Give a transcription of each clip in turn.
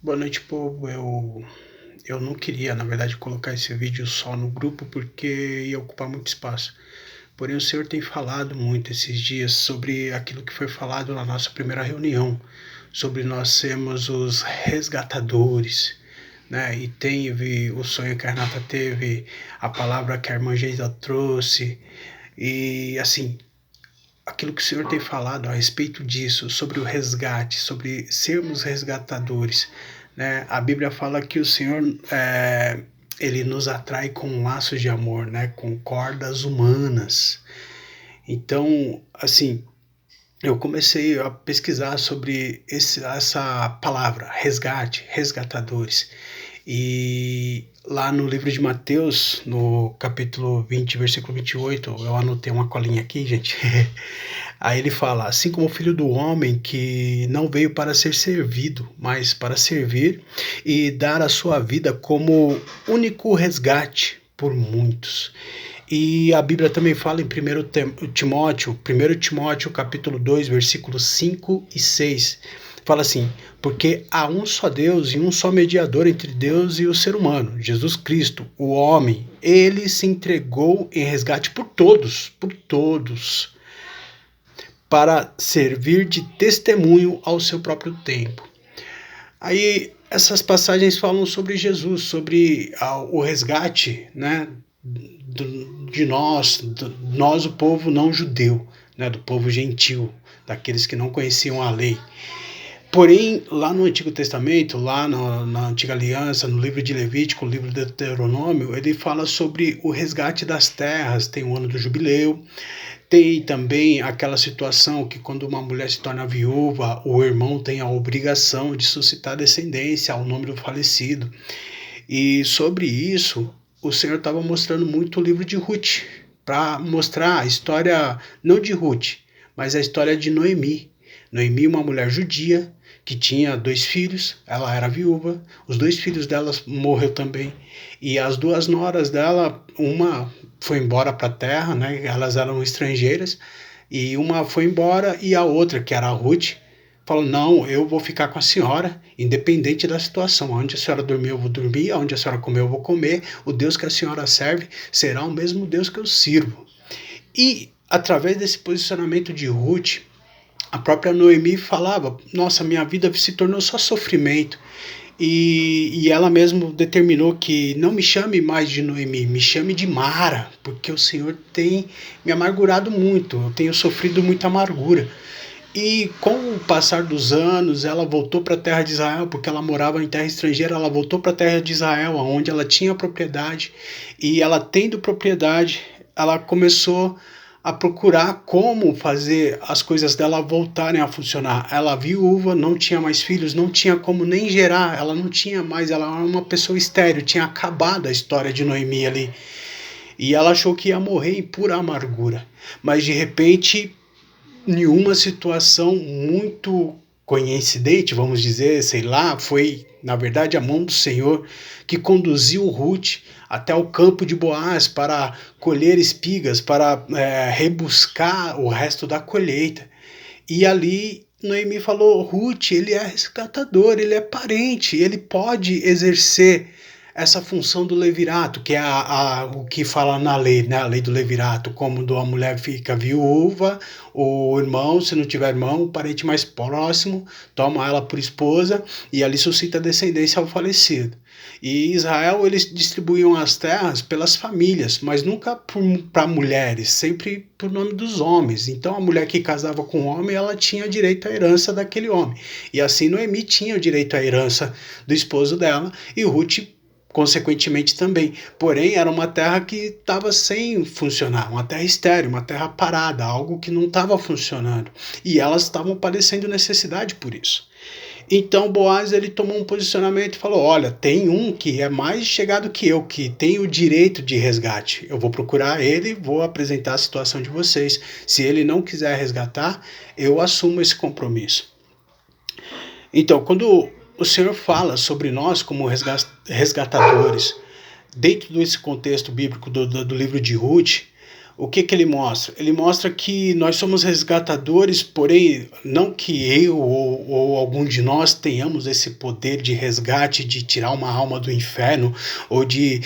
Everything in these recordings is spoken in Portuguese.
Boa noite, povo. Eu não queria, na verdade, colocar esse vídeo só no grupo porque ia ocupar muito espaço. Porém, o Senhor tem falado muito esses dias sobre aquilo que foi falado na nossa primeira reunião, sobre nós sermos os resgatadores, né? E teve o sonho que a Renata teve, a palavra que a irmã Geisa trouxe, e assim, aquilo que o Senhor tem falado a respeito disso, sobre o resgate, sobre sermos resgatadores, né? A Bíblia fala que o Senhor ele nos atrai com laços de amor, né? Com cordas humanas. Então, assim, eu comecei a pesquisar sobre essa palavra, resgate, resgatadores. E lá no livro de Mateus, no capítulo 20, versículo 28, eu anotei uma colinha aqui, gente. Aí ele fala: assim como o filho do homem que não veio para ser servido, mas para servir e dar a sua vida como único resgate por muitos. E a Bíblia também fala em 1 Timóteo capítulo 2, versículos 5 e 6. Fala assim: porque há um só Deus e um só mediador entre Deus e o ser humano, Jesus Cristo, o homem. Ele se entregou em resgate por todos, para servir de testemunho ao seu próprio tempo. Aí essas passagens falam sobre Jesus, sobre o resgate, né, de nós o povo não judeu, né, do povo gentil, daqueles que não conheciam a lei. Porém, lá no Antigo Testamento, lá na Antiga Aliança, no livro de Levítico, no livro de Deuteronômio, ele fala sobre o resgate das terras, tem o ano do jubileu, tem também aquela situação que quando uma mulher se torna viúva, o irmão tem a obrigação de suscitar descendência ao nome do falecido. E sobre isso, o Senhor estava mostrando muito o livro de Ruth, para mostrar a história, não de Ruth, mas a história de Noemi. Noemi, uma mulher judia, que tinha 2 filhos, ela era viúva, os 2 filhos dela morreu também, e as 2 noras dela, uma foi embora para a terra, né, elas eram estrangeiras, e uma foi embora, e a outra, que era a Ruth, falou: não, eu vou ficar com a senhora, independente da situação, onde a senhora dormir eu vou dormir, onde a senhora comer eu vou comer, o Deus que a senhora serve será o mesmo Deus que eu sirvo. E através desse posicionamento de Ruth, a própria Noemi falava: nossa, minha vida se tornou só sofrimento. E ela mesmo determinou que não me chame mais de Noemi, me chame de Mara, porque o Senhor tem me amargurado muito, eu tenho sofrido muita amargura. E com o passar dos anos, ela voltou para a terra de Israel, porque ela morava em terra estrangeira, ela voltou para a terra de Israel, onde ela tinha propriedade, e ela tendo propriedade, ela começou a procurar como fazer as coisas dela voltarem a funcionar. Ela viúva, não tinha mais filhos, não tinha como nem gerar, ela não tinha mais, ela era uma pessoa estéril, tinha acabado a história de Noemi ali. E ela achou que ia morrer em pura amargura. Mas de repente, em uma situação muito coincidente, vamos dizer, sei lá, foi na verdade a mão do Senhor que conduziu Ruth até o campo de Boaz para colher espigas, para rebuscar o resto da colheita. E ali Noemi falou: Ruth, ele é resgatador, ele é parente, ele pode exercer essa função do levirato, que é o que fala na lei, né? A lei do levirato, como a mulher fica viúva, o irmão, se não tiver irmão, o parente mais próximo, toma ela por esposa e ali suscita descendência ao falecido. E Israel, eles distribuíam as terras pelas famílias, mas nunca para mulheres, sempre por nome dos homens. Então a mulher que casava com um homem, ela tinha direito à herança daquele homem. E assim Noemi tinha o direito à herança do esposo dela, e Ruth consequentemente também. Porém, era uma terra que estava sem funcionar, uma terra estéril, uma terra parada, algo que não estava funcionando. E elas estavam padecendo necessidade por isso. Então Boaz, ele tomou um posicionamento e falou: olha, tem um que é mais chegado que eu, que tem o direito de resgate. Eu vou procurar ele, vou apresentar a situação de vocês. Se ele não quiser resgatar, eu assumo esse compromisso. Então, quando o Senhor fala sobre nós como resgatadores, dentro desse contexto bíblico do livro de Ruth, o que que ele mostra? Ele mostra que nós somos resgatadores, porém, não que eu ou algum de nós tenhamos esse poder de resgate, de tirar uma alma do inferno, ou de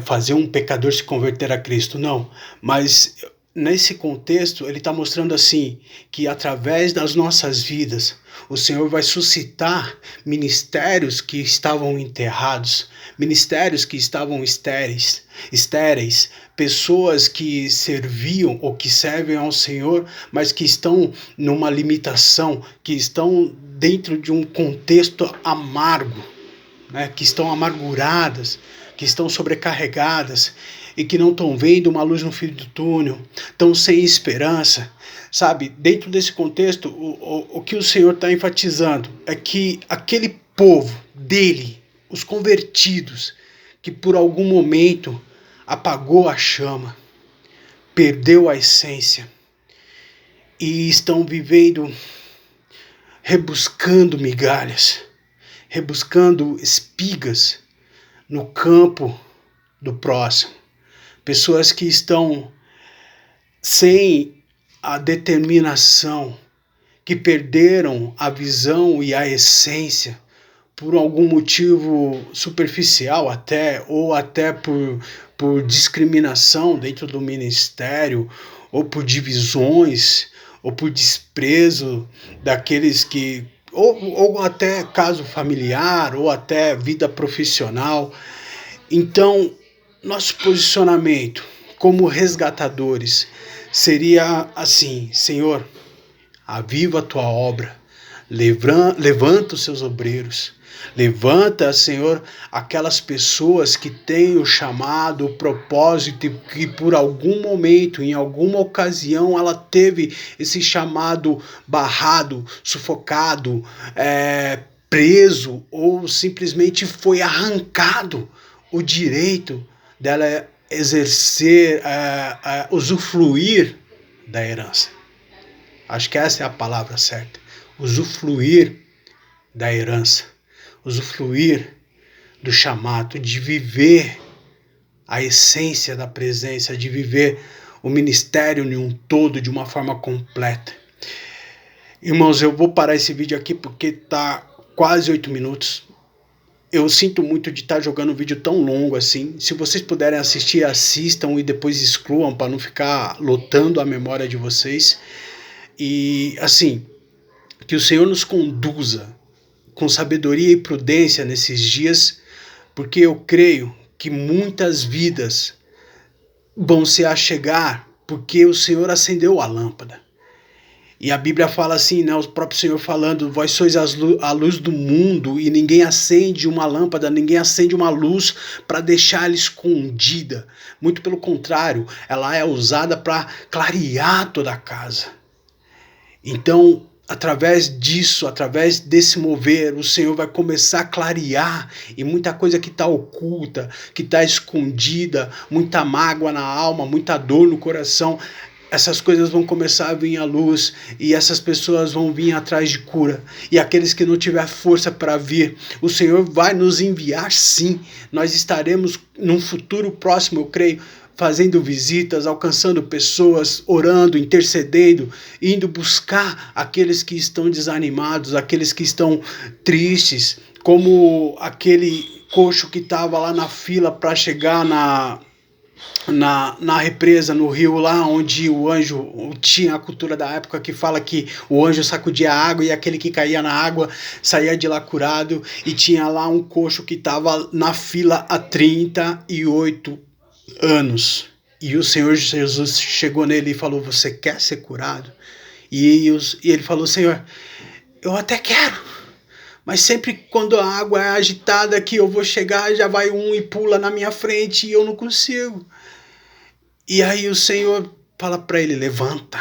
fazer um pecador se converter a Cristo, não. Mas nesse contexto, ele está mostrando assim, que através das nossas vidas, o Senhor vai suscitar ministérios que estavam enterrados, ministérios que estavam estéreis, pessoas que serviam ou que servem ao Senhor, mas que estão numa limitação, que estão dentro de um contexto amargo, né? Que estão amarguradas, que estão sobrecarregadas e que não estão vendo uma luz no fim do túnel, estão sem esperança. Sabe, dentro desse contexto, o que o Senhor está enfatizando é que aquele povo dele, os convertidos, que por algum momento apagou a chama, perdeu a essência e estão vivendo, rebuscando migalhas, rebuscando espigas no campo do próximo. Pessoas que estão sem a determinação, que perderam a visão e a essência por algum motivo superficial até, ou até por discriminação dentro do ministério, ou por divisões, ou por desprezo daqueles que, ou até caso familiar, ou até vida profissional. Então, nosso posicionamento como resgatadores seria assim: Senhor, aviva a tua obra, levanta os seus obreiros, levanta, Senhor, aquelas pessoas que têm o chamado, o propósito, e que por algum momento, em alguma ocasião, ela teve esse chamado barrado, sufocado, preso, ou simplesmente foi arrancado o direito dela exercer, usufruir da herança. Acho que essa é a palavra certa. Usufruir da herança. Usufruir do chamado, de viver a essência da presença, de viver o ministério em um todo, de uma forma completa. Irmãos, eu vou parar esse vídeo aqui porque está quase 8 minutos. Eu sinto muito de estar jogando um vídeo tão longo assim. Se vocês puderem assistir, assistam e depois excluam para não ficar lotando a memória de vocês. E assim, que o Senhor nos conduza com sabedoria e prudência nesses dias, porque eu creio que muitas vidas vão se achegar porque o Senhor acendeu a lâmpada. E a Bíblia fala assim, né, o próprio Senhor falando: vós sois a luz do mundo, e ninguém acende uma lâmpada, ninguém acende uma luz para deixá-la escondida. Muito pelo contrário, ela é usada para clarear toda a casa. Então, através disso, através desse mover, o Senhor vai começar a clarear, e muita coisa que está oculta, que está escondida, muita mágoa na alma, muita dor no coração, essas coisas vão começar a vir à luz, e essas pessoas vão vir atrás de cura. E aqueles que não tiver força para vir, o Senhor vai nos enviar sim. Nós estaremos num futuro próximo, eu creio, fazendo visitas, alcançando pessoas, orando, intercedendo, indo buscar aqueles que estão desanimados, aqueles que estão tristes, como aquele coxo que estava lá na fila para chegar na represa, no rio lá, onde o anjo, tinha a cultura da época que fala que o anjo sacudia a água e aquele que caía na água saía de lá curado, e tinha lá um coxo que estava na fila há 38 anos. E o Senhor Jesus chegou nele e falou: você quer ser curado? E ele falou: Senhor, eu até quero, mas sempre quando a água é agitada que eu vou chegar, já vai um e pula na minha frente e eu não consigo. E aí o Senhor fala para ele: levanta,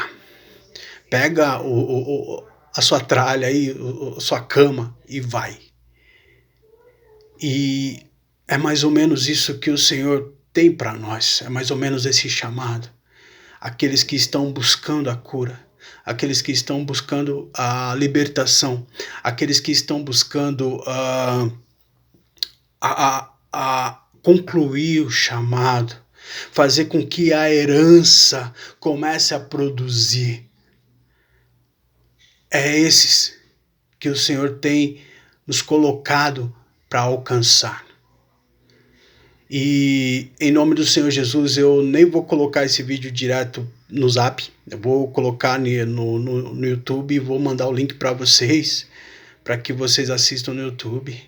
pega a sua tralha aí, a sua cama e vai. E é mais ou menos isso que o Senhor tem para nós, é mais ou menos esse chamado. Aqueles que estão buscando a cura, aqueles que estão buscando a libertação, aqueles que estão buscando a concluir o chamado, fazer com que a herança comece a produzir. É esses que o Senhor tem nos colocado para alcançar. E em nome do Senhor Jesus, eu nem vou colocar esse vídeo direto no Zap, eu vou colocar no YouTube e vou mandar o link para vocês, para que vocês assistam no YouTube.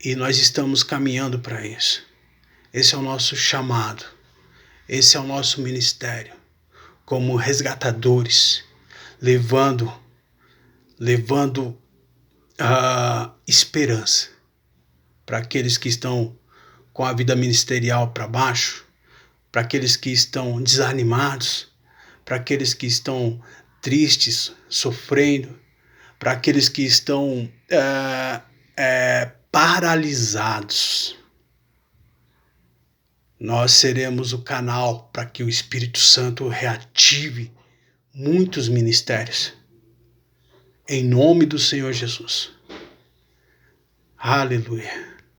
E nós estamos caminhando para isso. Esse é o nosso chamado, esse é o nosso ministério, como resgatadores, levando a esperança para aqueles que estão com a vida ministerial para baixo, para aqueles que estão desanimados, para aqueles que estão tristes, sofrendo, para aqueles que estão paralisados. Nós seremos o canal para que o Espírito Santo reative muitos ministérios. Em nome do Senhor Jesus. Aleluia.